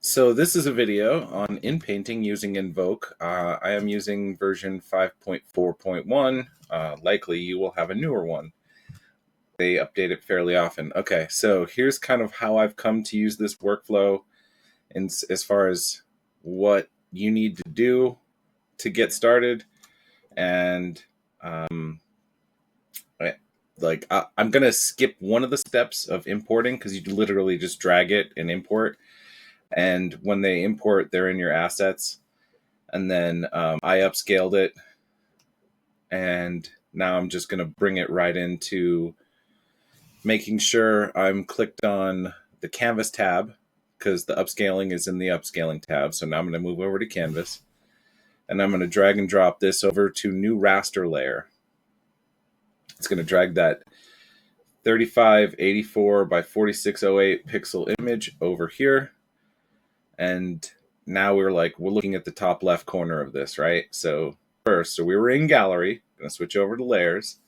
So this is a video on InPainting using Invoke. I am using version 5.4.1. Likely you will have a newer one. They update it fairly often. Okay, so here's kind of how I've come to use this workflow and as far as what you need to do to get started. And I'm going to skip one of the steps of importing because you literally just drag it and import. And when they import, they're in your assets. And then I upscaled it, and now I'm just going to bring it right into making sure I'm clicked on the Canvas tab, because the upscaling is in the upscaling tab. So now I'm going to move over to Canvas, and I'm going to drag and drop this over to new raster layer. It's going to drag that 3584 by 4608 pixel image over here. And now we're looking at the top left corner of this, right? So we were in gallery. Going to switch over to layers,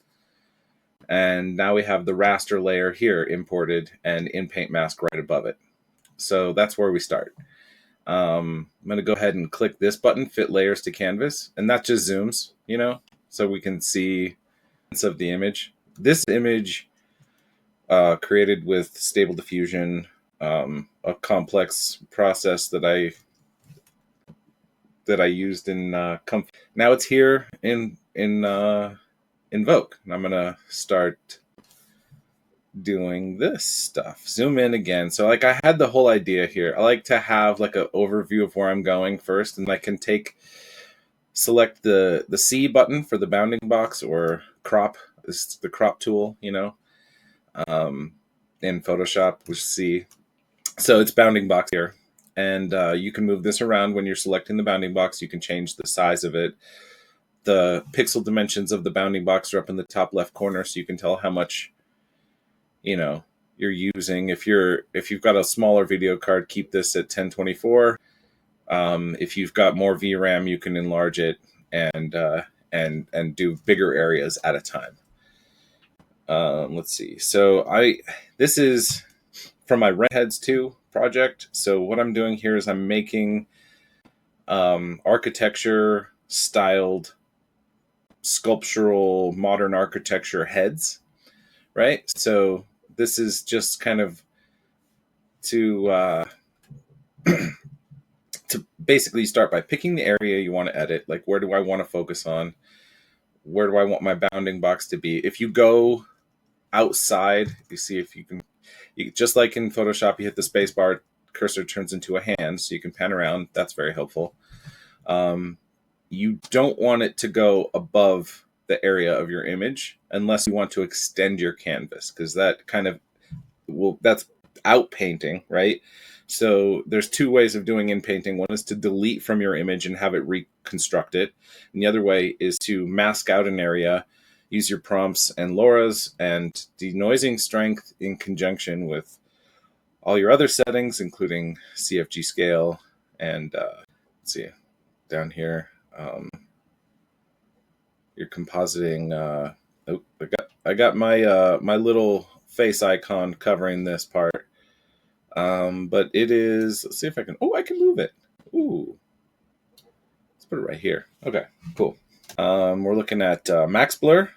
and now we have the raster layer here imported and InPaint mask right above it. So that's where we start. I'm going to go ahead and click this button, fit layers to canvas, and that just zooms, so we can see of the image. This image created with Stable Diffusion, a complex process that I used in now it's here in Invoke, and I'm gonna start doing this stuff. Zoom in again. So I had the whole idea here. I like to have an overview of where I'm going first, and I can select the C button for the bounding box, or crop is the crop tool, in Photoshop, which C. So it's bounding box here. And you can move this around when you're selecting the bounding box. You can change the size of it. The pixel dimensions of the bounding box are up in the top left corner, so you can tell how much you're using. If you've got a smaller video card, keep this at 1024. If you've got more VRAM, you can enlarge it and do bigger areas at a time. Let's see. So this is from my Redheads 2 project. So what I'm doing here is I'm making architecture styled sculptural modern architecture heads, right? So this is just kind of to to basically start by picking the area you want to edit. Like, where do I want to focus on? Where do I want my bounding box to be? If you go outside, you see if you can, just like in Photoshop, you hit the space bar, cursor turns into a hand, so you can pan around. That's very helpful. You don't want it to go above the area of your image unless you want to extend your canvas, because that that's outpainting, right? So there's two ways of doing inpainting. One is to delete from your image and have it reconstruct it. And the other way is to mask out an area, use your prompts and LoRa's and denoising strength in conjunction with all your other settings, including CFG scale and let's see, down here, you're compositing. I got my my little face icon covering this part, but it is. Let's see if I can. Oh, I can move it. Ooh, let's put it right here. Okay, cool. We're looking at mask blur,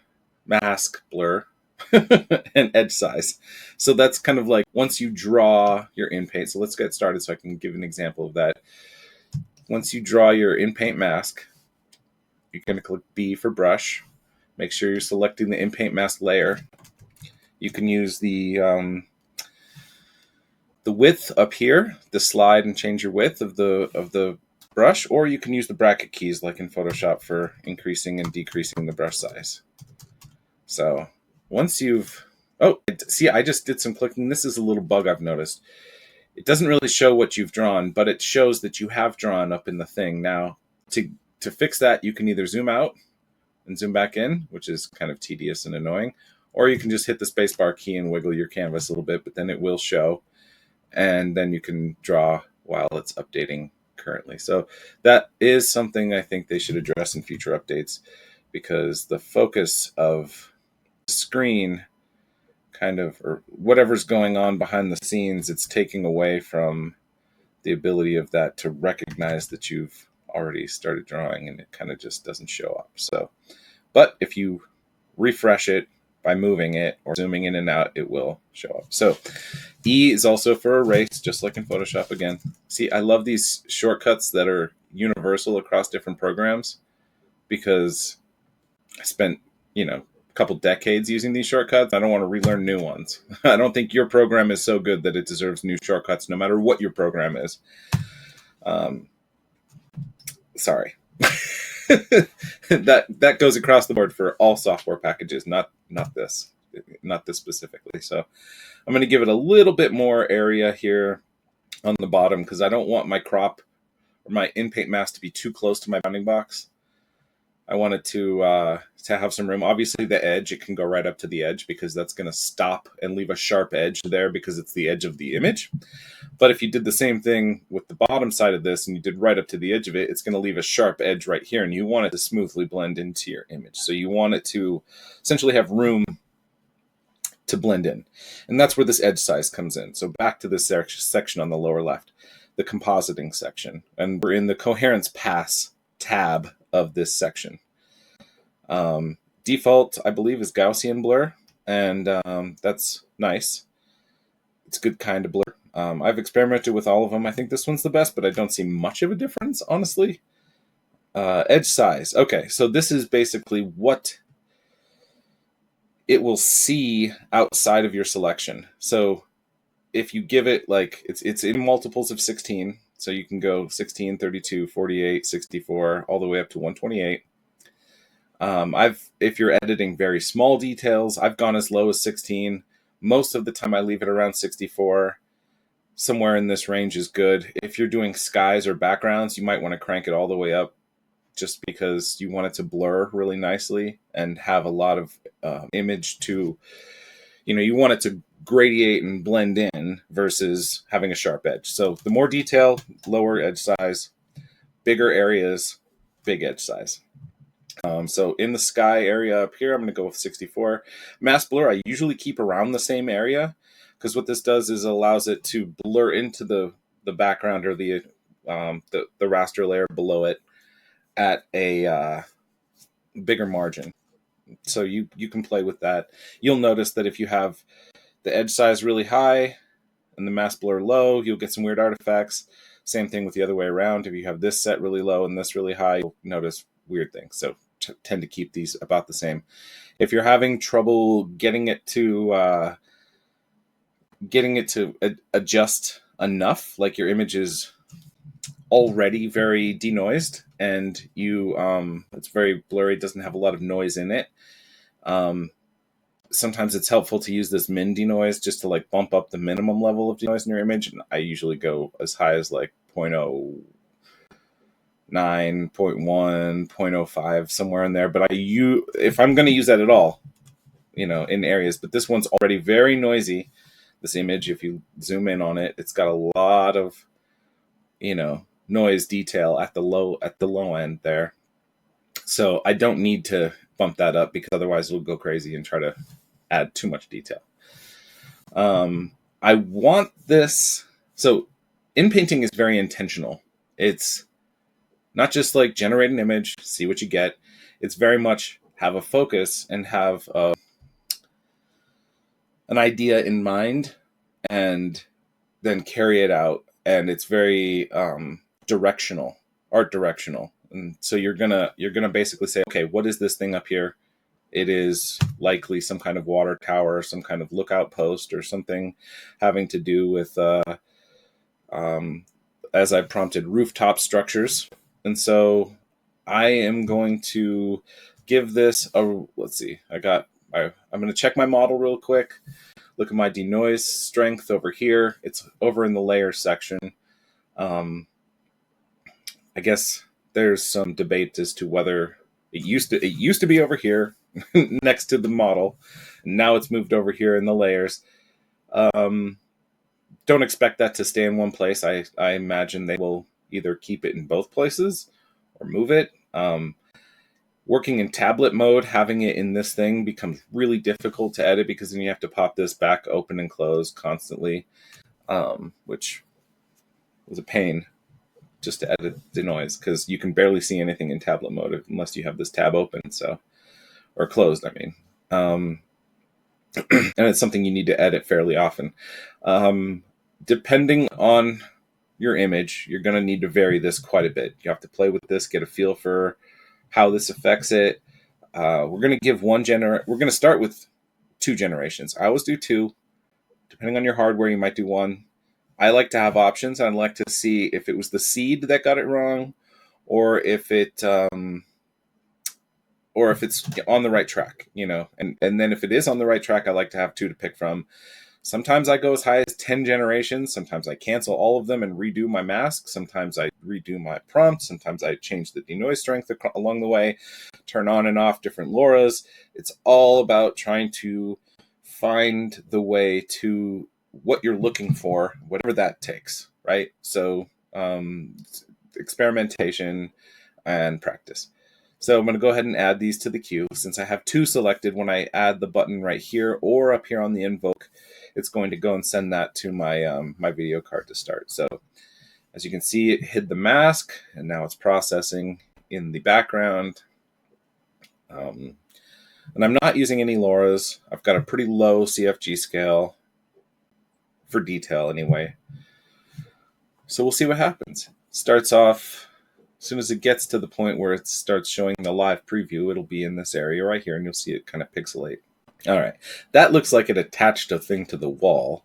and edge size. So that's kind of like once you draw your InPaint. So let's get started so I can give an example of that. Once you draw your InPaint mask, you're going to click B for brush. Make sure you're selecting the InPaint mask layer. You can use the width up here, the slide, and change your width of the brush, or you can use the bracket keys like in Photoshop for increasing and decreasing the brush size. So once you've, see, I just did some clicking. This is a little bug I've noticed. It doesn't really show what you've drawn, but it shows that you have drawn up in the thing. Now, to fix that, you can either zoom out and zoom back in, which is kind of tedious and annoying, or you can just hit the spacebar key and wiggle your canvas a little bit, but then it will show, and then you can draw while it's updating currently. So that is something I think they should address in future updates, because the focus of the screen or whatever's going on behind the scenes, it's taking away from the ability of that to recognize that you've already started drawing, and it kind of just doesn't show up. So, but if you refresh it by moving it or zooming in and out, it will show up. So E is also for erase, just like in Photoshop again. See, I love these shortcuts that are universal across different programs, because I spent, a couple decades using these shortcuts. I don't want to relearn new ones. I don't think your program is so good that it deserves new shortcuts, no matter what your program is. Sorry. that goes across the board for all software packages, not this specifically. So I'm going to give it a little bit more area here on the bottom, because I don't want my crop or my in-paint mask to be too close to my bounding box. I want it to have some room. Obviously, the edge, it can go right up to the edge, because that's going to stop and leave a sharp edge there, because it's the edge of the image. But if you did the same thing with the bottom side of this and you did right up to the edge of it, it's going to leave a sharp edge right here, and you want it to smoothly blend into your image. So you want it to essentially have room to blend in. And that's where this edge size comes in. So back to this section on the lower left, the compositing section. And we're in the coherence pass tab of this section. Default, I believe, is Gaussian blur, and that's nice. It's a good kind of blur. I've experimented with all of them. I think this one's the best, but I don't see much of a difference, honestly. Edge size. Okay, so this is basically what it will see outside of your selection. So if you give it, like, it's in multiples of 16, so you can go 16, 32, 48, 64, all the way up to 128. If you're editing very small details, I've gone as low as 16. Most of the time I leave it around 64. Somewhere in this range is good. If you're doing skies or backgrounds, you might want to crank it all the way up, just because you want it to blur really nicely and have a lot of image to, you want it to gradiate and blend in versus having a sharp edge. So the more detail, lower edge size, bigger areas, big edge size. So in the sky area up here, I'm going to go with 64. Mask blur, I usually keep around the same area, because what this does is allows it to blur into the background or the raster layer below it at a bigger margin. So you can play with that. You'll notice that if you have the edge size really high and the mask blur low, you'll get some weird artifacts. Same thing with the other way around. If you have this set really low and this really high, you'll notice weird things. So tend to keep these about the same. If you're having trouble getting it to adjust enough, like your image is already very denoised and it's very blurry, doesn't have a lot of noise in it, sometimes it's helpful to use this min denoise just to like bump up the minimum level of denoise in your image. And I usually go as high as like 0.09, 0.1, 0.05, somewhere in there. But if I'm going to use that at all, in areas, but this one's already very noisy. This image, if you zoom in on it, it's got a lot of, noise detail at the low end there. So I don't need to bump that up, because otherwise it'll go crazy and try to add too much detail. I want this. So in-painting is very intentional. It's not just like generate an image, see what you get. It's very much have a focus and have an idea in mind, and then carry it out. And it's very art directional. And so you're gonna basically say, okay, what is this thing up here? It is likely some kind of water tower, some kind of lookout post, or something having to do with, as I prompted, rooftop structures. And so I am going to give this let's see, I'm going to check my model real quick. Look at my denoise strength over here. It's over in the layer section. I guess there's some debate as to whether it used to be over here next to the model. Now it's moved over here in the layers. Don't expect that to stay in one place. I imagine they will either keep it in both places or move it. Working in tablet mode, having it in this thing becomes really difficult to edit, because then you have to pop this back open and close constantly, which was a pain just to edit the noise, because you can barely see anything in tablet mode unless you have this tab open, so, or closed, I mean. And it's something you need to edit fairly often. Depending on your image, you're going to need to vary this quite a bit. You have to play with this, get a feel for how this affects it. We're going to give we're going to start with 2 generations. I always do 2. Depending on your hardware, you might do 1. I like to have options. I like to see if it was the seed that got it wrong, or if it's on the right track, and then if it is on the right track, I like to have 2 to pick from. Sometimes I go as high as 10 generations. Sometimes I cancel all of them and redo my mask. Sometimes I redo my prompt. Sometimes I change the denoise strength along the way, turn on and off different LoRa's. It's all about trying to find the way to what you're looking for, whatever that takes, right? So experimentation and practice. So I'm going to go ahead and add these to the queue. Since I have 2 selected, when I add the button right here or up here on the Invoke, it's going to go and send that to my my video card to start. So as you can see, it hid the mask, and now it's processing in the background. And I'm not using any LoRa's. I've got a pretty low CFG scale for detail anyway. So we'll see what happens. Starts off, as soon as it gets to the point where it starts showing the live preview, it'll be in this area right here, and you'll see it kind of pixelate. All right, that looks like it attached a thing to the wall.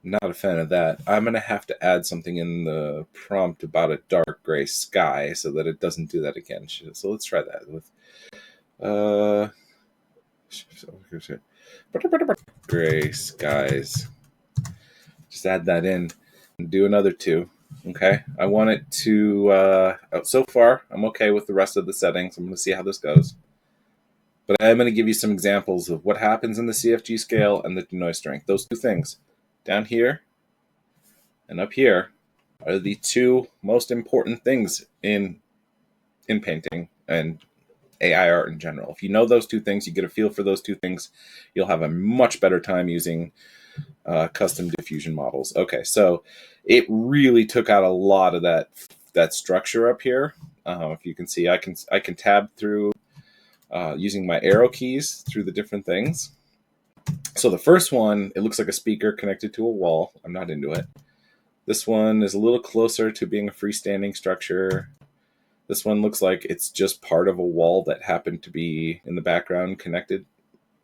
Not a fan of that. I'm going to have to add something in the prompt about a dark gray sky so that it doesn't do that again. So let's try that with gray skies. Just add that in and do another 2. Okay, I want it to, so far, I'm okay with the rest of the settings. I'm going to see how this goes. But I'm going to give you some examples of what happens in the CFG scale and the denoise strength. Those 2 things, down here and up here, are the 2 most important things in painting and AI art in general. If you know those 2 things, you get a feel for those 2 things, you'll have a much better time using custom diffusion models. Okay, so it really took out a lot of that structure up here. If you can see, I can tab through using my arrow keys through the different things. So the first one, it looks like a speaker connected to a wall. I'm not into it. This one is a little closer to being a freestanding structure. This one looks like it's just part of a wall that happened to be in the background connected.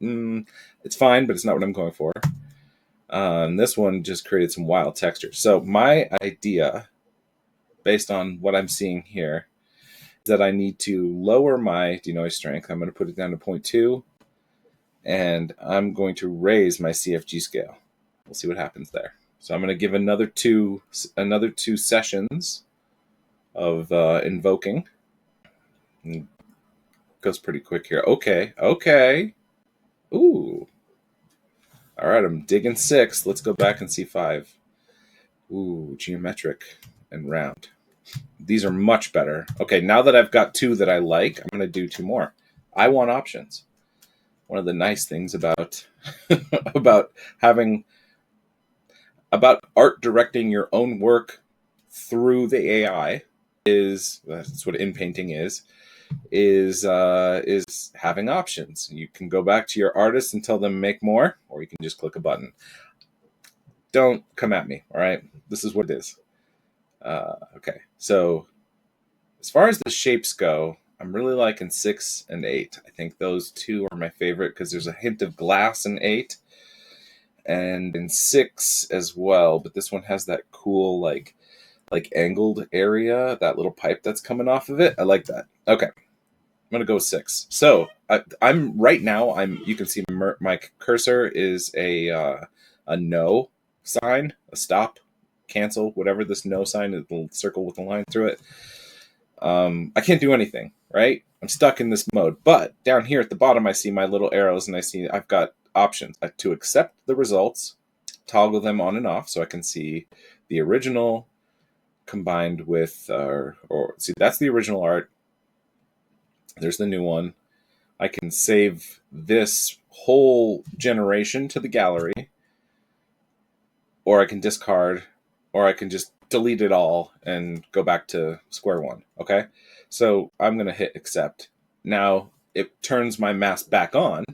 It's fine, but it's not what I'm going for. And this one just created some wild texture. So my idea, based on what I'm seeing here, is that I need to lower my denoise strength. I'm going to put it down to 0.2, and I'm going to raise my CFG scale. We'll see what happens there. So I'm going to give another two sessions of invoking. It goes pretty quick here. Okay. Ooh. All right, I'm digging 6. Let's go back and see 5. Ooh, geometric and round. These are much better. Okay, now that I've got 2 that I like, I'm going to do 2 more. I want options. One of the nice things about about art directing your own work through the AI that's what InPainting is having options. You can go back to your artist and tell them make more, or you can just click a button. Don't come at me, all right? This is what it is. Okay, so as far as the shapes go, I'm really liking 6 and 8. I think those 2 are my favorite because there's a hint of glass in 8, and in 6 as well. But this one has that cool like angled area, that little pipe that's coming off of it. I like that. Okay, I'm gonna go 6. So I'm right now. You can see my cursor is a no sign, a stop, cancel, whatever this no sign is, the little circle with a line through it. I can't do anything, right? I'm stuck in this mode. But down here at the bottom, I see my little arrows, and I see I've got options to accept the results, toggle them on and off, so I can see the original combined with, or see, that's the original art. There's the new one. I can save this whole generation to the gallery, or I can discard, or I can just delete it all and go back to square one. Okay, so I'm going to hit accept. Now it turns my mask back on.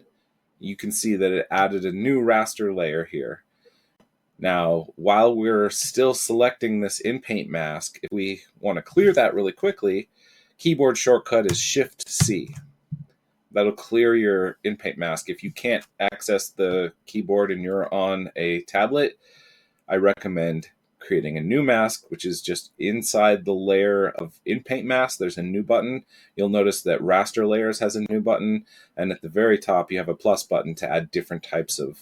You can see that it added a new raster layer here. Now, while we're still selecting this InPaint mask, if we want to clear that really quickly, keyboard shortcut is Shift-C. That'll clear your InPaint mask. If you can't access the keyboard and you're on a tablet, I recommend creating a new mask, which is just inside the layer of InPaint mask. There's a new button. You'll notice that Raster Layers has a new button, and at the very top you have a plus button to add different types of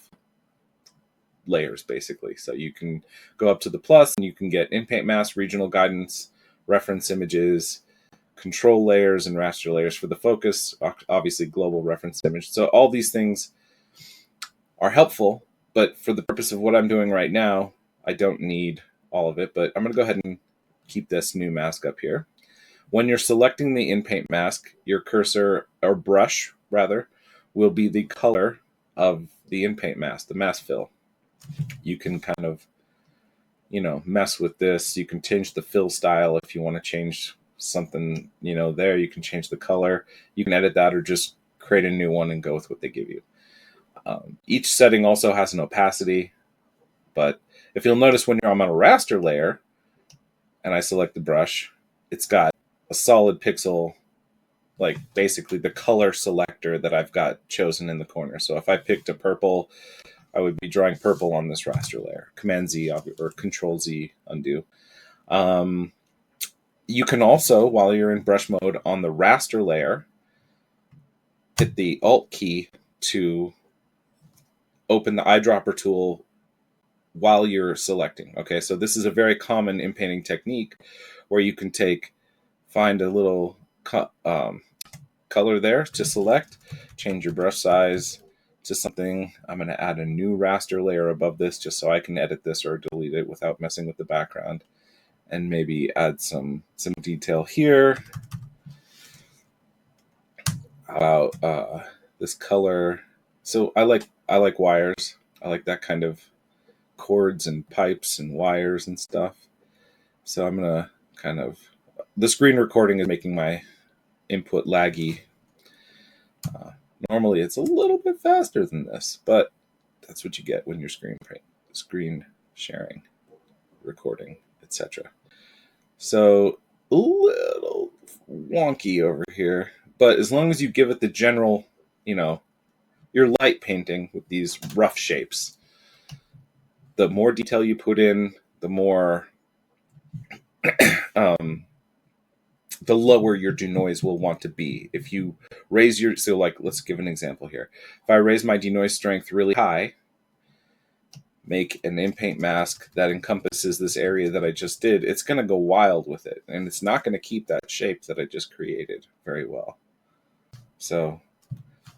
layers, basically. So you can go up to the plus and you can get InPaint mask, regional guidance, reference images, control layers, and raster layers for the focus, obviously global reference image. So all these things are helpful, but for the purpose of what I'm doing right now, I don't need all of it, but I'm going to go ahead and keep this new mask up here. When you're selecting the InPaint mask, your cursor, or brush rather, will be the color of the InPaint mask, the mask fill. You can kind of, mess with this. You can change the fill style if you want to change something, there. You can change the color. You can edit that or just create a new one and go with what they give you. Each setting also has an opacity, but if you'll notice when you're on a raster layer and I select the brush, it's got a solid pixel, like basically the color selector that I've got chosen in the corner. So if I picked a purple, I would be drawing purple on this raster layer. Command Z or Control Z undo. You can also, while you're in brush mode on the raster layer, hit the Alt key to open the eyedropper tool while you're selecting. Okay, so this is a very common InPainting technique where you can find a little color there to select, change your brush size to something. I'm going to add a new raster layer above this just so I can edit this or delete it without messing with the background, and maybe add some detail here about this color. So I like wires. I like that kind of cords and pipes and wires and stuff. So I'm gonna the screen recording is making my input laggy. Normally it's a little bit faster than this, but that's what you get when you're screen sharing, recording, etc. So a little wonky over here, but as long as you give it the general, you're light painting with these rough shapes. The more detail you put in, the more the lower your denoise will want to be. If you raise let's give an example here. If I raise my denoise strength really high, make an InPaint mask that encompasses this area that I just did, it's going to go wild with it, and it's not going to keep that shape that I just created very well. So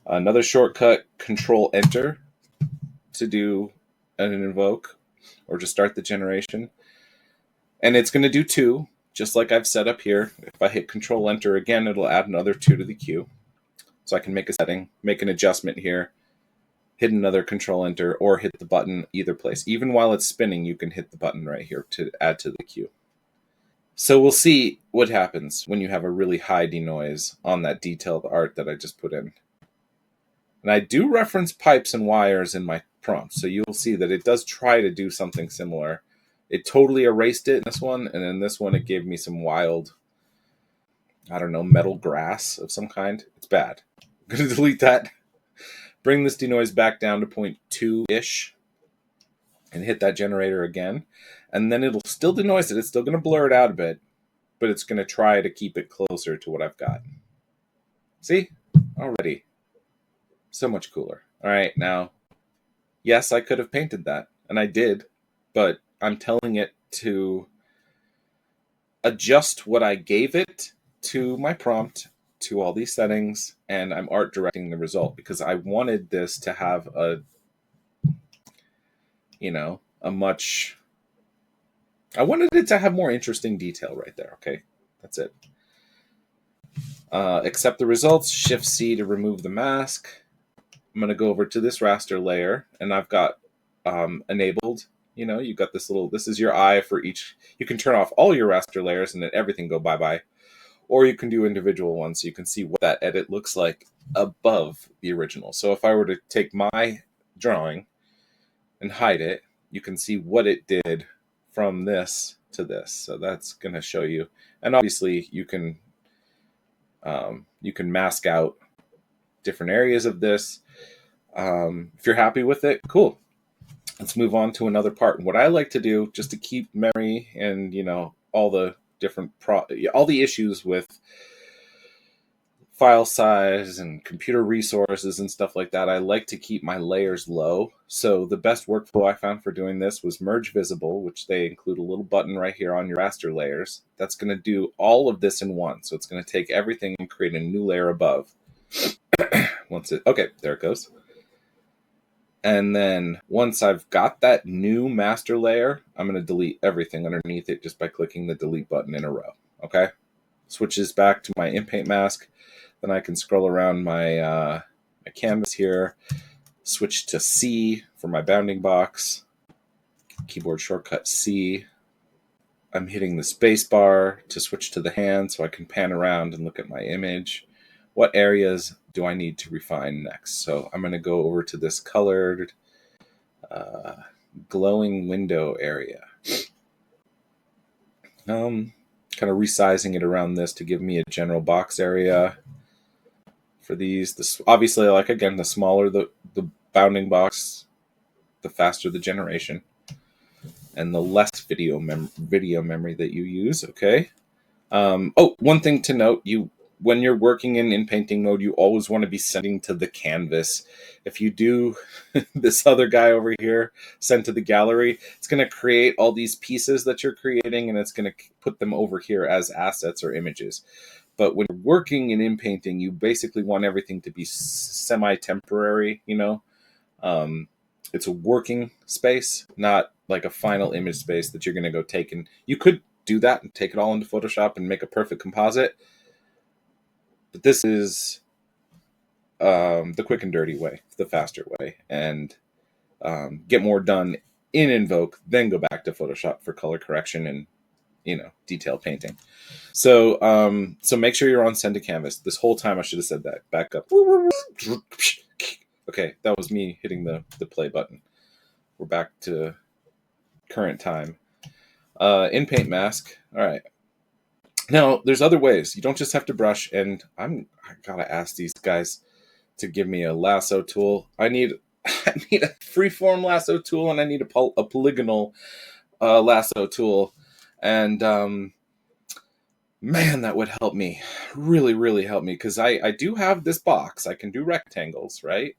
another shortcut, Control Enter to do an invoke or to start the generation. And it's going to do 2, just like I've set up here. If I hit Control Enter again, it'll add another 2 to the queue. So I can make a setting, make an adjustment here, hit another Control Enter, or hit the button either place. Even while it's spinning, you can hit the button right here to add to the queue. So we'll see what happens when you have a really high denoise on that detailed art that I just put in. And I do reference pipes and wires in my prompt, so you'll see that it does try to do something similar. It totally erased it in this one, and in this one it gave me some wild, metal grass of some kind. It's bad. I'm going to delete that. Bring this denoise back down to 0.2-ish and hit that generator again. And then it'll still denoise it. It's still going to blur it out a bit, but it's going to try to keep it closer to what I've got. See? Already. So much cooler. All right, now, yes, I could have painted that, and I did, but I'm telling it to adjust what I gave it to my prompt, to all these settings, and I'm art directing the result because I wanted this to have I wanted it to have more interesting detail right there. Okay, that's it. Accept the results, Shift-C to remove the mask. I'm going to go over to this raster layer, and I've got enabled, You know, you got this little, this is your eye for each. You can turn off all your raster layers and then everything go bye-bye. Or you can do individual ones so you can see what that edit looks like above the original. So if I were to take my drawing and hide it, you can see what it did from this to this. So that's going to show you. And obviously you can mask out different areas of this. If you're happy with it, cool. Let's move on to another part. What I like to do, just to keep memory and, you know, all the different all the issues with file size and computer resources and stuff like that, I like to keep my layers low. So the best workflow I found for doing this was merge visible, which they include a little button right here on your raster layers. That's going to do all of this in one. So it's going to take everything and create a new layer above. Okay, there it goes. And then once I've got that new master layer, I'm going to delete everything underneath it just by clicking the delete button in a row. Okay. Switches back to my InPaint mask. Then I can scroll around my canvas here, switch to C for my bounding box, keyboard shortcut C. I'm hitting the space bar to switch to the hand so I can pan around and look at my image. What areas do I need to refine next? So I'm going to go over to this colored glowing window area. Kind of resizing it around this to give me a general box area. For these, this obviously, like again, the smaller the bounding box, the faster the generation, and the less video memory that you use. Okay. One thing to note: when you're working in InPainting mode, you always want to be sending to the canvas. If you do this other guy over here, send to the gallery, it's going to create all these pieces that you're creating, and it's going to put them over here as assets or images. But when you're working in InPainting, you basically want everything to be semi-temporary, you know? It's a working space, not like a final image space that you're going to go take. And you could do that and take it all into Photoshop and make a perfect composite. But this is the quick and dirty way, the faster way. And get more done in Invoke, then go back to Photoshop for color correction and, you know, detailed painting. So make sure you're on send to canvas. This whole time I should have said that. Back up. Okay, that was me hitting the play button. We're back to current time. InPaint mask. All right. Now, there's other ways. You don't just have to brush, and I gotta ask these guys to give me a lasso tool. I need a freeform lasso tool, and I need a polygonal lasso tool. And man, that would help me. Really, really help me. Because I do have this box. I can do rectangles, right?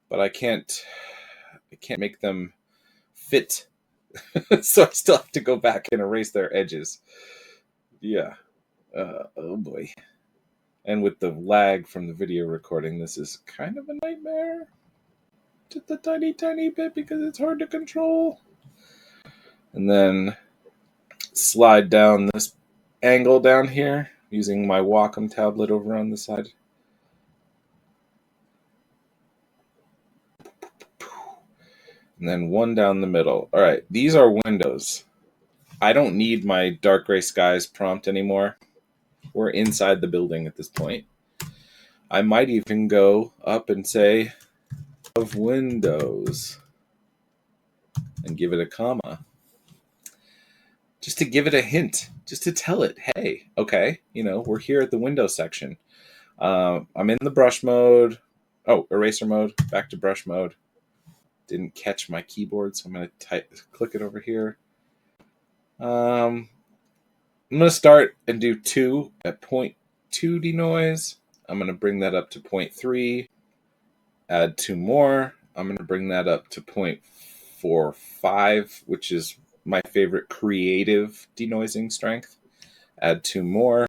But I can't make them fit. So I still have to go back and erase their edges. Yeah. Oh boy. And with the lag from the video recording, this is kind of a nightmare. Just a tiny, tiny bit because it's hard to control. And then slide down this angle down here using my Wacom tablet over on the side. And then one down the middle. All right, these are windows. I don't need my dark gray skies prompt anymore. We're inside the building at this point. I might even go up and say of windows and give it a comma. Just to give it a hint, just to tell it, hey, okay, you know, we're here at the window section. I'm in the brush mode. Oh, eraser mode, back to brush mode. Didn't catch my keyboard, so I'm going to click it over here. I'm going to start and do 2 at 0.2 denoise. I'm going to bring that up to 0.3. Add 2 more. I'm going to bring that up to 0.45, which is my favorite creative denoising strength. Add 2 more.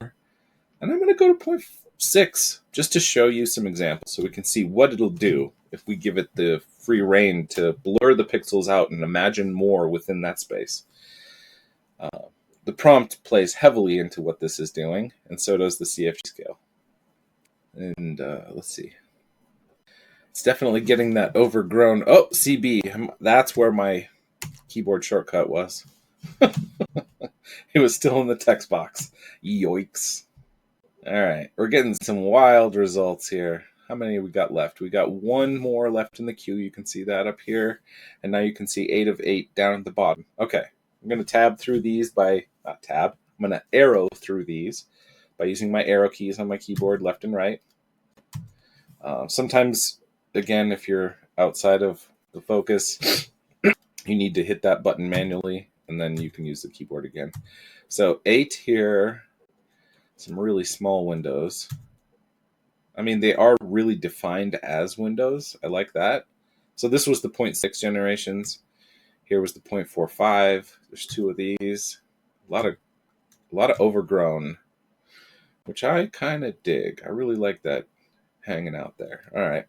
And I'm going to go to 0.6 just to show you some examples so we can see what it'll do if we give it the free rein to blur the pixels out and imagine more within that space. The prompt plays heavily into what this is doing, and so does the CFG scale. And let's see. It's definitely getting that overgrown. Oh, CB. That's where my keyboard shortcut was. It was still in the text box. Yoinks. All right, we're getting some wild results here. How many we got left? We got one more left in the queue. You can see that up here. And now you can see 8 of 8 down at the bottom. Okay, I'm going to tab through these by, not tab, I'm going to arrow through these by using my arrow keys on my keyboard, left and right. Sometimes, again, if you're outside of the focus, you need to hit that button manually, and then you can use the keyboard again. So 8 here, some really small windows. I mean, they are really defined as windows. I like that. So this was the 0.6 generations. Here was the 0.45. There's 2 of these. A lot of overgrown, which I kind of dig. I really like that hanging out there. All right.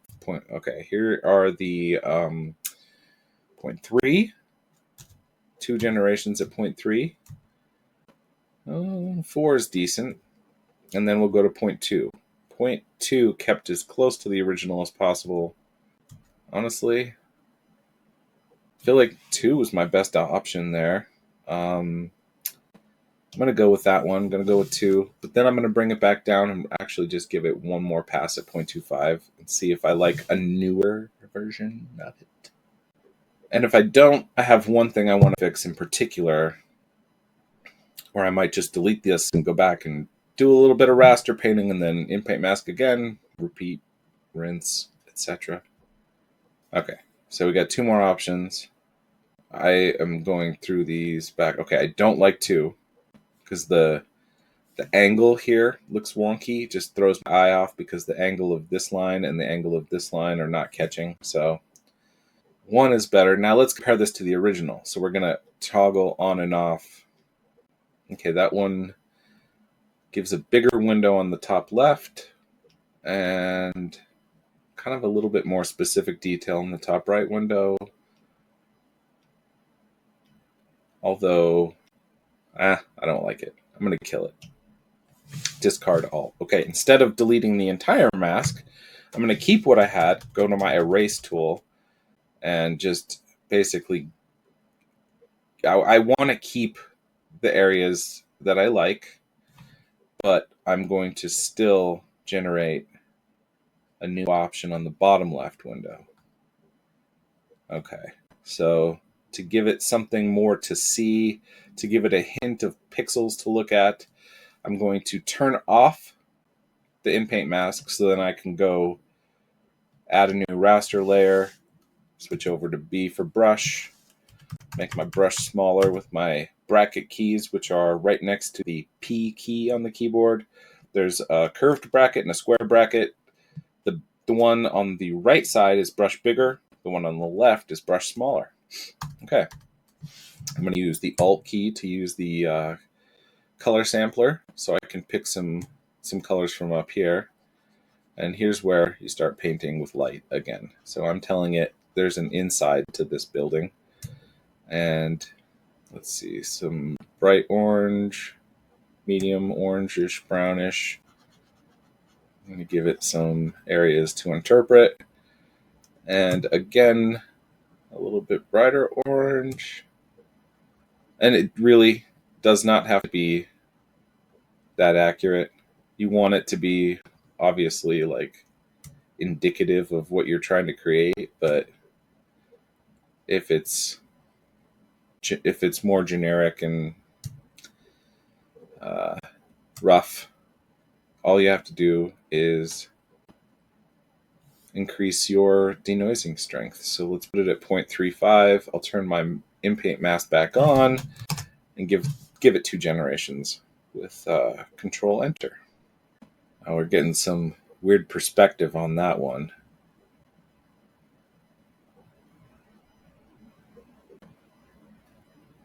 Okay, here are the 0.3. 2 generations at 0.3. 4 is decent. And then we'll go to 0.2. 0.2 kept as close to the original as possible. Honestly, I feel like 2 was my best option there. I'm going to go with that one. I'm going to go with 2. But then I'm going to bring it back down and actually just give it one more pass at 0.25 and see if I like a newer version of it. And if I don't, I have one thing I want to fix in particular, or I might just delete this and go back and do a little bit of raster painting and then InPaint mask again, repeat, rinse, etc. Okay, so we got 2 more options. I am going through these back. Okay, I don't like 2 because the angle here looks wonky. Just throws my eye off because the angle of this line and the angle of this line are not catching. So 1 is better. Now let's compare this to the original. So we're going to toggle on and off. Okay, that one gives a bigger window on the top left and kind of a little bit more specific detail in the top right window. Although, I don't like it. I'm going to kill it. Discard all. Okay, instead of deleting the entire mask, I'm going to keep what I had, go to my erase tool, and just basically, I want to keep the areas that I like, but I'm going to still generate a new option on the bottom left window. Okay, so to give it something more to see, to give it a hint of pixels to look at, I'm going to turn off the InPaint mask so then I can go add a new raster layer, switch over to B for brush, make my brush smaller with my bracket keys, which are right next to the P key on the keyboard. There's a curved bracket and a square bracket. The one on the right side is brush bigger. The one on the left is brush smaller. Okay. I'm going to use the Alt key to use the color sampler so I can pick some colors from up here. And here's where you start painting with light again. So I'm telling it there's an inside to this building. And let's see, some bright orange, medium orangish, brownish. I'm going to give it some areas to interpret. And again, a little bit brighter orange. And it really does not have to be that accurate. You want it to be obviously like indicative of what you're trying to create, but if it's more generic and rough, all you have to do is increase your denoising strength. So let's put it at 0.35. I'll turn my InPaint mask back on and give it 2 generations with Control Enter. Now we're getting some weird perspective on that one.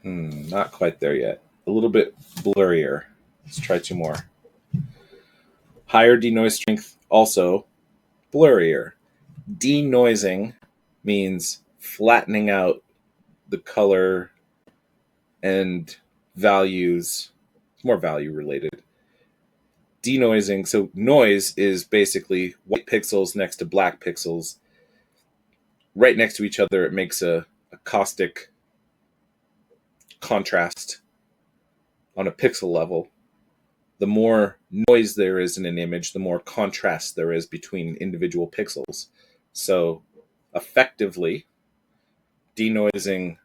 Not quite there yet. A little bit blurrier. Let's try 2 more. Higher denoise strength, also blurrier. Denoising means flattening out the color and values, more value related. Denoising, so noise is basically white pixels next to black pixels. Right next to each other, it makes a caustic contrast on a pixel level, the more noise there is in an image, the more contrast there is between individual pixels. So effectively, denoising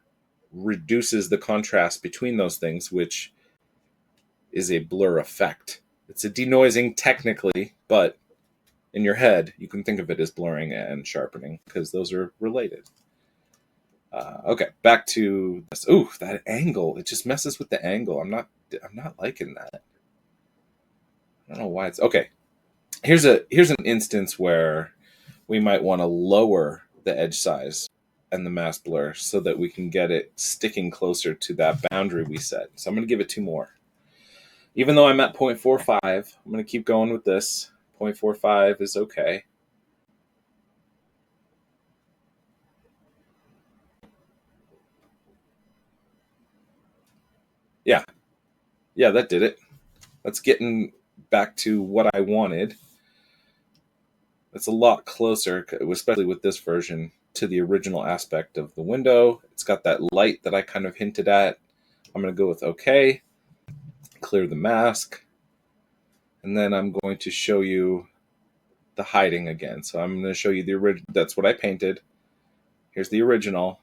reduces the contrast between those things, which is a blur effect. It's a denoising technically, but in your head, you can think of it as blurring and sharpening because those are related. Okay, back to this. Ooh, that angle! It just messes with the angle. I'm not liking that. I don't know why it's okay. Here's an instance where we might want to lower the edge size and the mask blur so that we can get it sticking closer to that boundary we set. So I'm going to give it 2 more. Even though I'm at 0.45, I'm going to keep going with this. 0.45 is okay. Yeah, that did it. That's getting back to what I wanted. It's a lot closer, especially with this version, to the original aspect of the window. It's got that light that I kind of hinted at. I'm going to go with OK. Clear the mask. And then I'm going to show you the hiding again. So I'm going to show you the original. That's what I painted. Here's the original.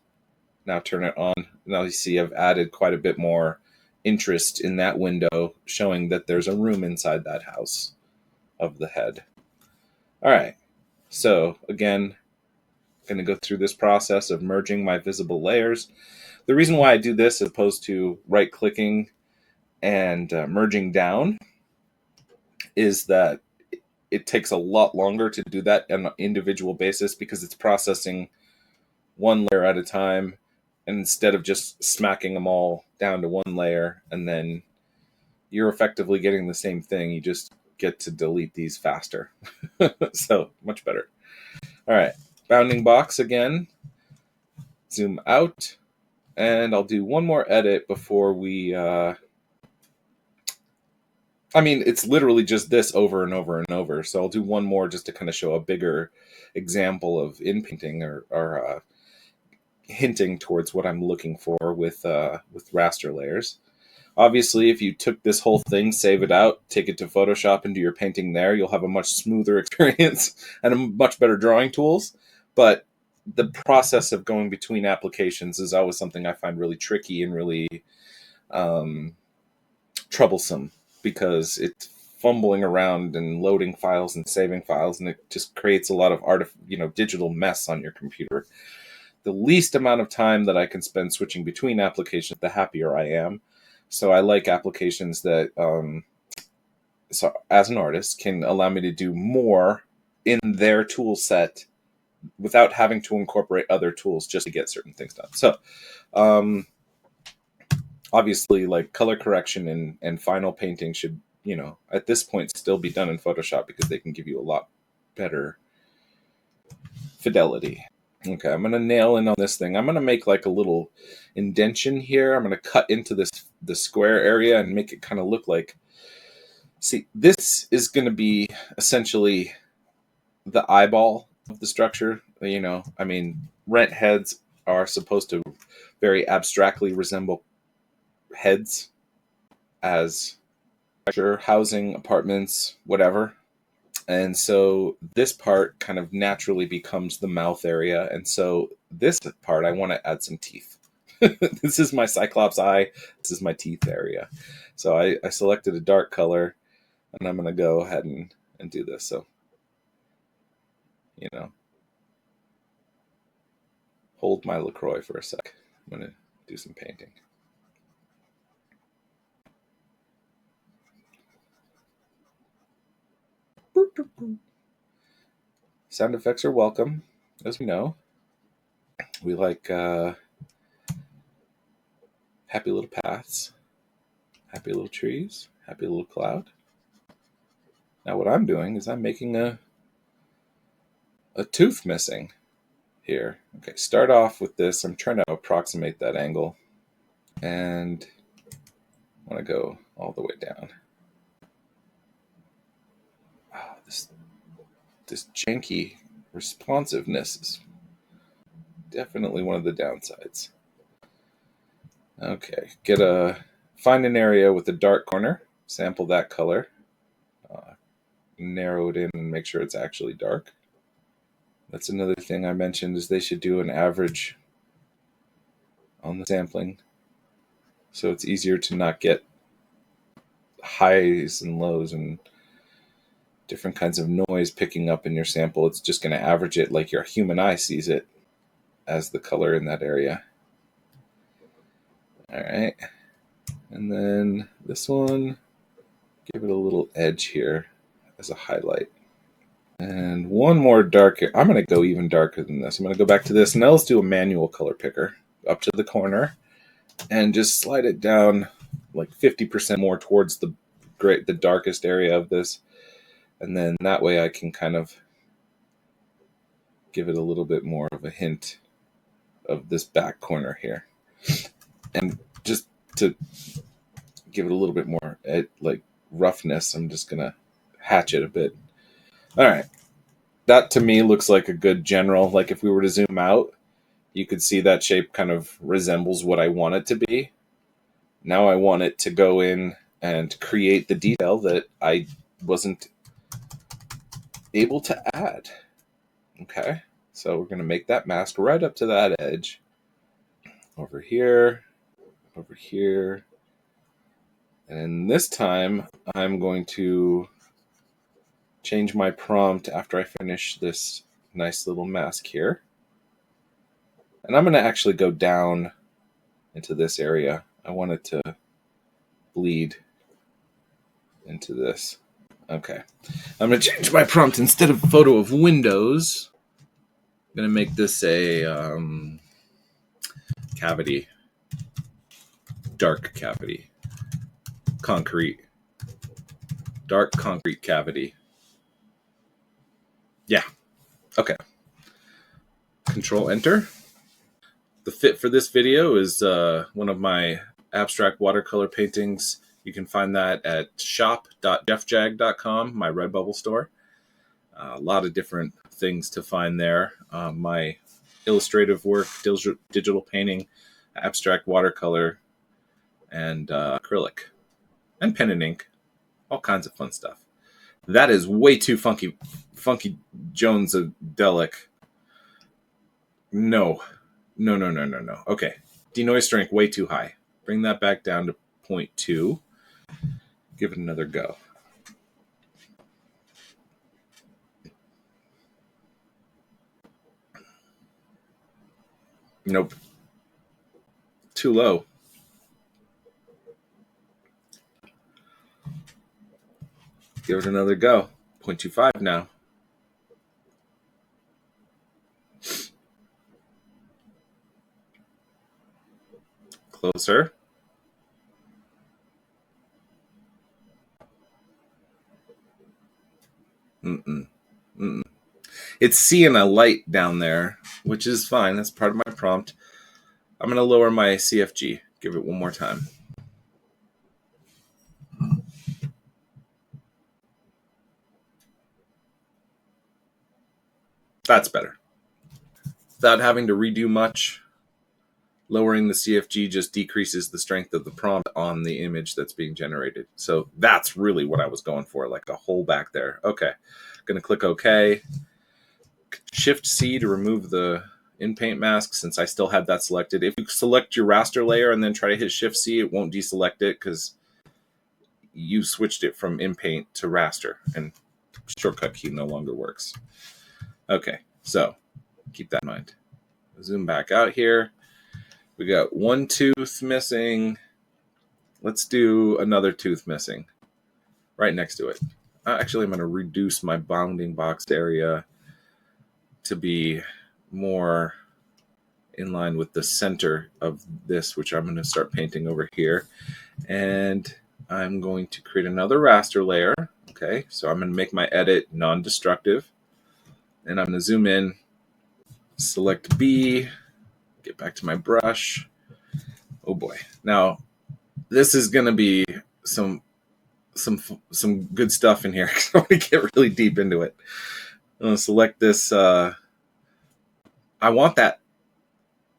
Now turn it on. Now you see I've added quite a bit more interest in that window, showing that there's a room inside that house of the head. All right. So again, I'm going to go through this process of merging my visible layers. The reason why I do this as opposed to right-clicking and merging down is that it takes a lot longer to do that on an individual basis because it's processing one layer at a time. And instead of just smacking them all down to one layer and then you're effectively getting the same thing, you just get to delete these faster. So much better. All right, bounding box again. Zoom out. And I'll do one more edit before we... it's literally just this over and over and over. So I'll do one more just to kind of show a bigger example of inpainting or hinting towards what I'm looking for with raster layers. Obviously, if you took this whole thing, save it out, take it to Photoshop and do your painting there, you'll have a much smoother experience and a much better drawing tools. But the process of going between applications is always something I find really tricky and really troublesome because it's fumbling around and loading files and saving files, and it just creates a lot of digital mess on your computer. The least amount of time that I can spend switching between applications, the happier I am. So I like applications that, so as an artist, can allow me to do more in their tool set without having to incorporate other tools just to get certain things done. So obviously, like color correction and final painting should, at this point still be done in Photoshop because they can give you a lot better fidelity. Okay, I'm going to nail in on this thing. I'm going to make like a little indentation here. I'm going to cut into the square area and make it kind of look like... See, this is going to be essentially the eyeball of the structure. Rent heads are supposed to very abstractly resemble heads as housing, apartments, whatever. And so this part kind of naturally becomes the mouth area. And so this part, I want to add some teeth. This is my Cyclops eye. This is my teeth area. So I selected a dark color, and I'm going to go ahead and do this. So, hold my LaCroix for a sec. I'm going to do some painting. Sound effects are welcome, as we know. We like happy little paths, happy little trees, happy little cloud. Now what I'm doing is I'm making a tooth missing here. Okay, start off with this. I'm trying to approximate that angle, and I want to go all the way down. Wow, this janky responsiveness is definitely one of the downsides. Okay, find an area with a dark corner, sample that color, narrow it in and make sure it's actually dark. That's another thing I mentioned, is they should do an average on the sampling, so it's easier to not get highs and lows and different kinds of noise picking up in your sample. It's just going to average it like your human eye sees it as the color in that area. All right. And then this one, give it a little edge here as a highlight. And one more darker. I'm going to go even darker than this. I'm going to go back to this. Now let's do a manual color picker up to the corner and just slide it down like 50% more towards the darkest area of this. And then that way I can kind of give it a little bit more of a hint of this back corner here. And just to give it a little bit more like roughness, I'm just going to hatch it a bit. All right. That to me looks like a good general. Like if we were to zoom out, you could see that shape kind of resembles what I want it to be. Now I want it to go in and create the detail that I wasn't able to add. Okay, so we're going to make that mask right up to that edge. Over here, over here. And this time I'm going to change my prompt after I finish this nice little mask here. And I'm going to actually go down into this area. I want it to bleed into this. Okay. I'm going to change my prompt. Instead of photo of windows, I'm going to make this a cavity. Dark cavity. Concrete. Dark concrete cavity. Yeah. Okay. Control Enter. The fit for this video is one of my abstract watercolor paintings. You can find that at shop.jeffjag.com, my Redbubble store. A lot of different things to find there. My illustrative work, digital painting, abstract watercolor, and acrylic, and pen and ink. All kinds of fun stuff. That is way too funky Jones-adelic. No. Okay. Denoise strength way too high. Bring that back down to 0.2. Give it another go. Nope. Too low. Give it another go. 0.25 now. Closer. It's seeing a light down there, which is fine. That's part of my prompt. I'm going to lower my CFG. Give it one more time. That's better. Without having to redo much, lowering the CFG just decreases the strength of the prompt on the image that's being generated. So that's really what I was going for, like a hole back there. Okay. Going to click OK. Shift C to remove the InPaint mask since I still had that selected. If you select your raster layer and then try to hit Shift C, it won't deselect it because you switched it from InPaint to raster and shortcut key no longer works. Okay, so keep that in mind. Zoom back out here. We got one tooth missing. Let's do another tooth missing right next to it. Actually, I'm going to reduce my bounding box area to be more in line with the center of this, which I'm going to start painting over here. And I'm going to create another raster layer. Okay, so I'm going to make my edit non-destructive. And I'm going to zoom in, select B, get back to my brush. Oh boy. Now, this is going to be some good stuff in here because I want to get really deep into it. I'm going to select this. I want that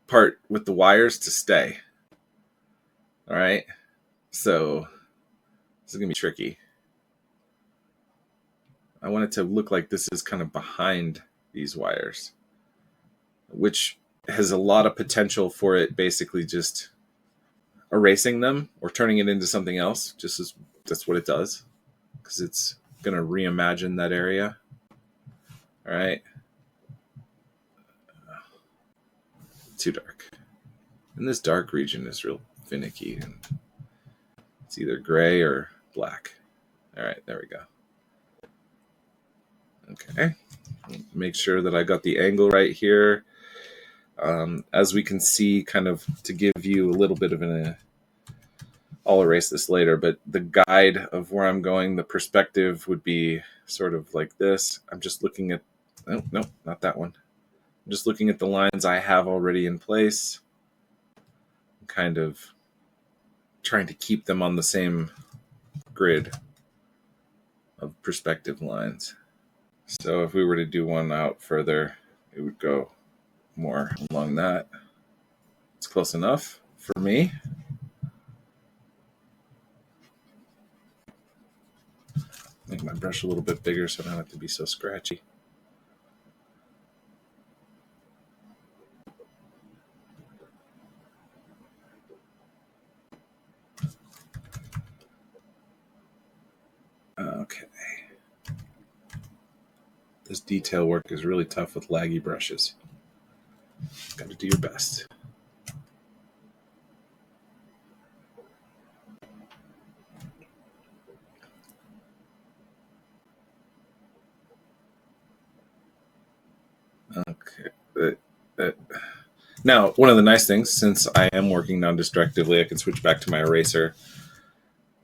part with the wires to stay. All right. So this is going to be tricky. I want it to look like this is kind of behind these wires, which has a lot of potential for it basically just erasing them or turning it into something else. Just as that's what it does, because it's going to reimagine that area. All right. Too dark. And this dark region is real finicky. And it's either gray or black. All right, there we go. Okay. Make sure that I got the angle right here. As we can see, kind of to give you a little bit of I'll erase this later, but the guide of where I'm going, the perspective would be sort of like this. I'm just looking at, oh, no, not that one. I'm just looking at the lines I have already in place, kind of trying to keep them on the same grid of perspective lines. So if we were to do one out further, it would go more along that. It's close enough for me. Make my brush a little bit bigger so I don't have to be so scratchy. Okay. This detail work is really tough with laggy brushes. Got to do your best. Okay. Now, one of the nice things, since I am working non-destructively, I can switch back to my eraser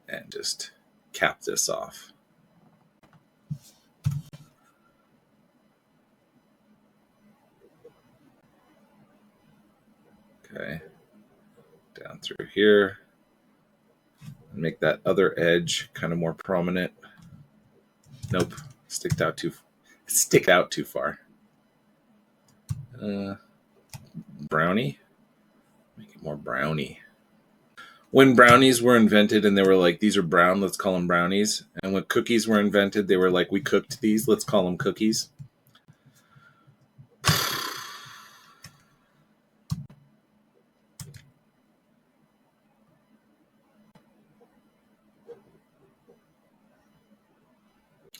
and just cap this off. Okay. Down through here. Make that other edge kind of more prominent. Nope. Stick out too far. Brownie. Make it more brownie. When brownies were invented and they were like, these are brown, let's call them brownies. And when cookies were invented, they were like, we cooked these, let's call them cookies.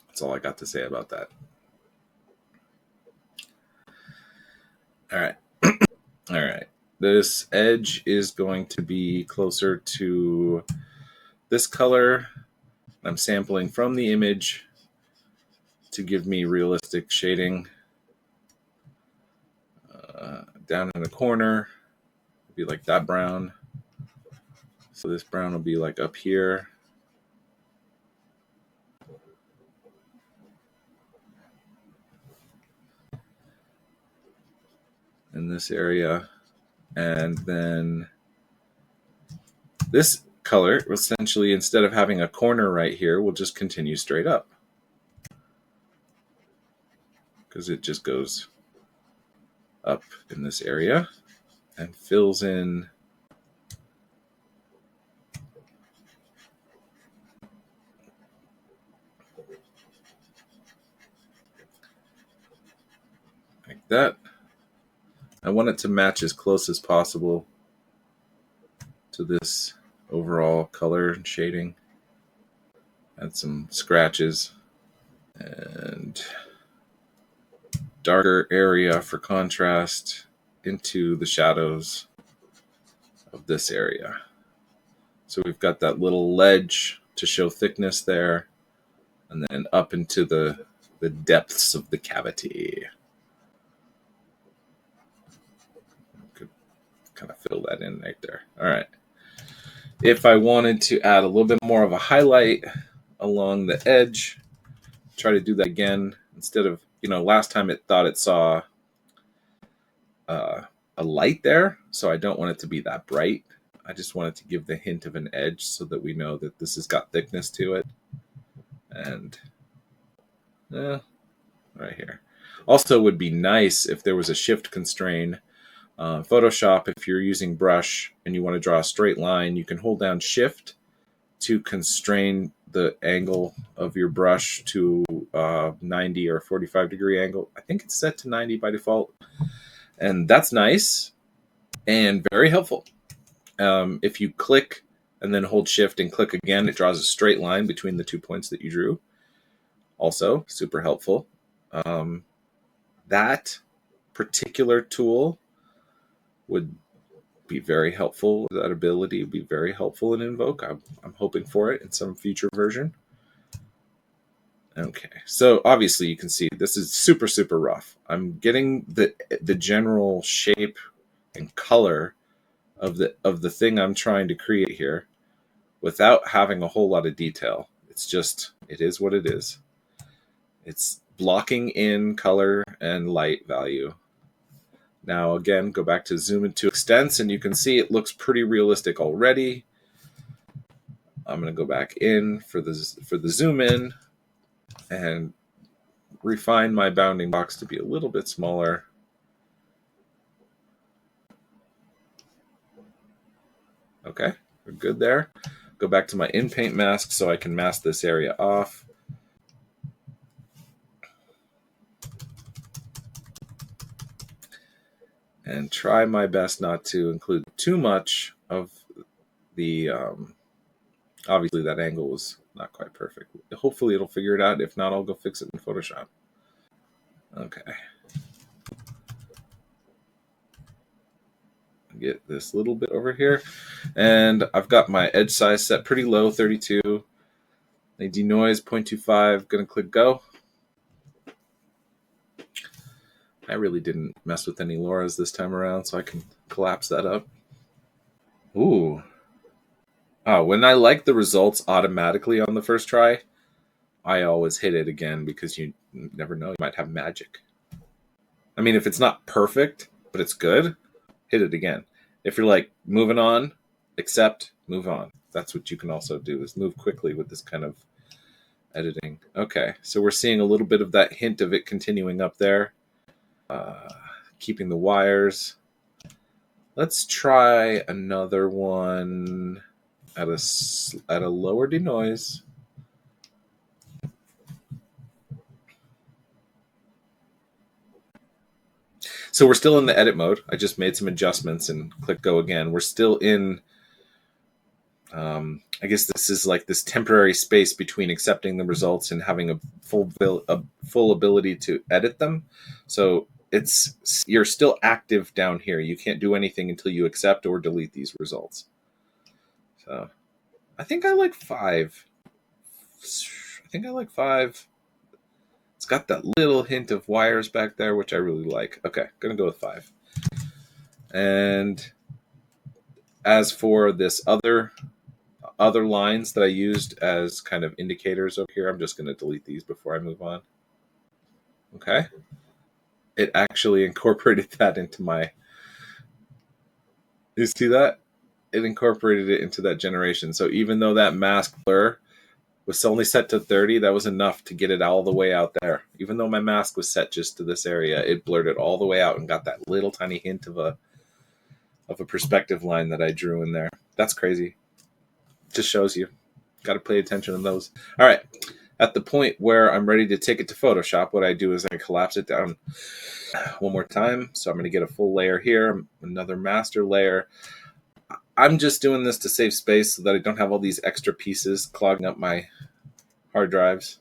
That's all I got to say about that. All right. All right. This edge is going to be closer to this color. I'm sampling from the image to give me realistic shading. Down in the corner, it'll be like that brown. So this brown will be like up here. In this area. And then this color, essentially, instead of having a corner right here, will just continue straight up. Because it just goes up in this area and fills in like that. I want it to match as close as possible to this overall color and shading. Add some scratches and darker area for contrast into the shadows of this area. So we've got that little ledge to show thickness there, and then up into the depths of the cavity. Could kind of fill that in right there. All right. If I wanted to add a little bit more of a highlight along the edge, try to do that again. Instead of, last time it thought it saw a light there, so I don't want it to be that bright. I just want it to give the hint of an edge so that we know that this has got thickness to it. And right here. Also, would be nice if there was a shift constraint Photoshop, if you're using brush and you want to draw a straight line, you can hold down Shift to constrain the angle of your brush to 90 or 45-degree angle. I think it's set to 90 by default. And that's nice and very helpful. If you click and then hold Shift and click again, it draws a straight line between the 2 points that you drew. Also, super helpful. That particular tool would be very helpful. That ability would be very helpful in Invoke. I'm hoping for it in some future version. Okay, so obviously you can see this is super, super rough. I'm getting the general shape and color of the thing I'm trying to create here without having a whole lot of detail. It's just, it is what it is. It's blocking in color and light value. Now again, go back to zoom into extents and you can see it looks pretty realistic already. I'm going to go back in for the zoom in and refine my bounding box to be a little bit smaller. Okay, we're good there. Go back to my in-paint mask so I can mask this area off. And try my best not to include too much of the, obviously that angle was not quite perfect. Hopefully it'll figure it out. If not, I'll go fix it in Photoshop. Okay. Get this little bit over here. And I've got my edge size set pretty low, 32. A denoise 0.25, gonna click go. I really didn't mess with any LoRa's this time around, so I can collapse that up. Ooh. Oh, when I like the results automatically on the first try, I always hit it again because you never know. You might have magic. I mean, if it's not perfect, but it's good, hit it again. If you're like moving on, accept, move on. That's what you can also do, is move quickly with this kind of editing. Okay, so we're seeing a little bit of that hint of it continuing up there. Keeping the wires. Let's try another one at a lower denoise. So we're still in the edit mode. I just made some adjustments and click go again. We're still in, I guess this is like this temporary space between accepting the results and having a full ability to edit them. So you're still active down here. You can't do anything until you accept or delete these results. So I think I like 5. It's got that little hint of wires back there, which I really like. Okay, gonna go with 5. And as for this other lines that I used as kind of indicators over here, I'm just gonna delete these before I move on. Okay. It actually incorporated that into my, you see that? It incorporated it into that generation. So even though that mask blur was only set to 30, that was enough to get it all the way out there. Even though my mask was set just to this area, it blurred it all the way out and got that little tiny hint of a perspective line that I drew in there. That's crazy. Just shows you. Got to pay attention to those. All right. At the point where I'm ready to take it to Photoshop, what I do is I collapse it down one more time. So I'm going to get a full layer here, another master layer. I'm just doing this to save space so that I don't have all these extra pieces clogging up my hard drives.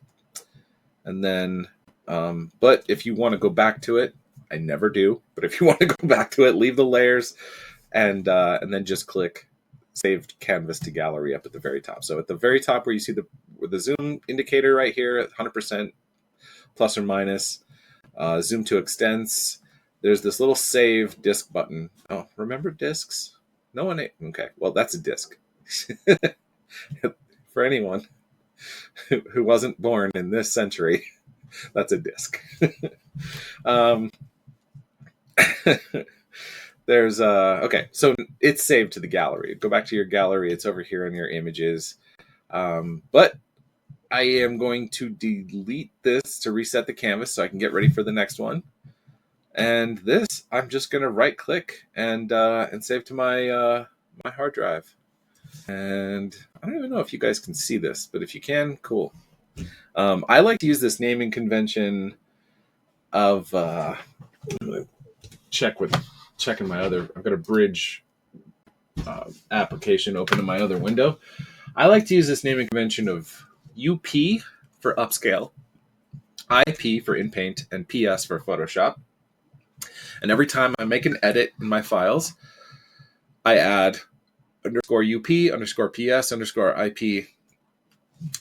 And then, but if you want to go back to it, I never do, but if you want to go back to it, leave the layers and then just click saved canvas to gallery up at the very top. So at the very top where you see the zoom indicator right here at 100% plus or minus, zoom to extents, there's this little save disk button. Oh, remember disks? No one ate. Okay, well, that's a disk. For anyone who wasn't born in this century, that's a disk. There's okay, so it's saved to the gallery. Go back to your gallery. It's over here in your images. But I am going to delete this to reset the canvas so I can get ready for the next one. And this, I'm just going to right click and save to my my hard drive. And I don't even know if you guys can see this, but if you can, cool. I like to use this naming convention of checking my other. I've got a bridge application open in my other window. I like to use this naming convention of UP for upscale, IP for InPaint, and PS for Photoshop. And every time I make an edit in my files, I add underscore UP, underscore PS, underscore IP.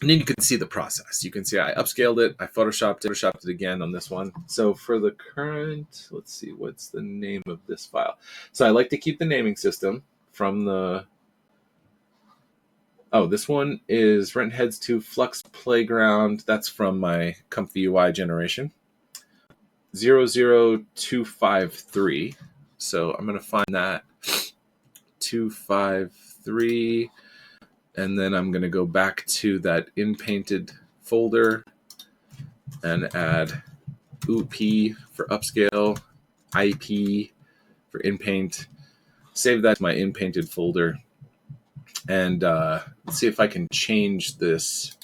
And then you can see the process. You can see I upscaled it, I photoshopped it again on this one. So for the current, let's see, what's the name of this file? So I like to keep the naming system from the... Oh, this one is Rent Heads to Flux Playground. That's from my Comfy UI generation. 00253. So I'm going to find that. 253. And then I'm going to go back to that InPainted folder and add UP for upscale, IP for InPaint. Save that to my InPainted folder. And let's see if I can change this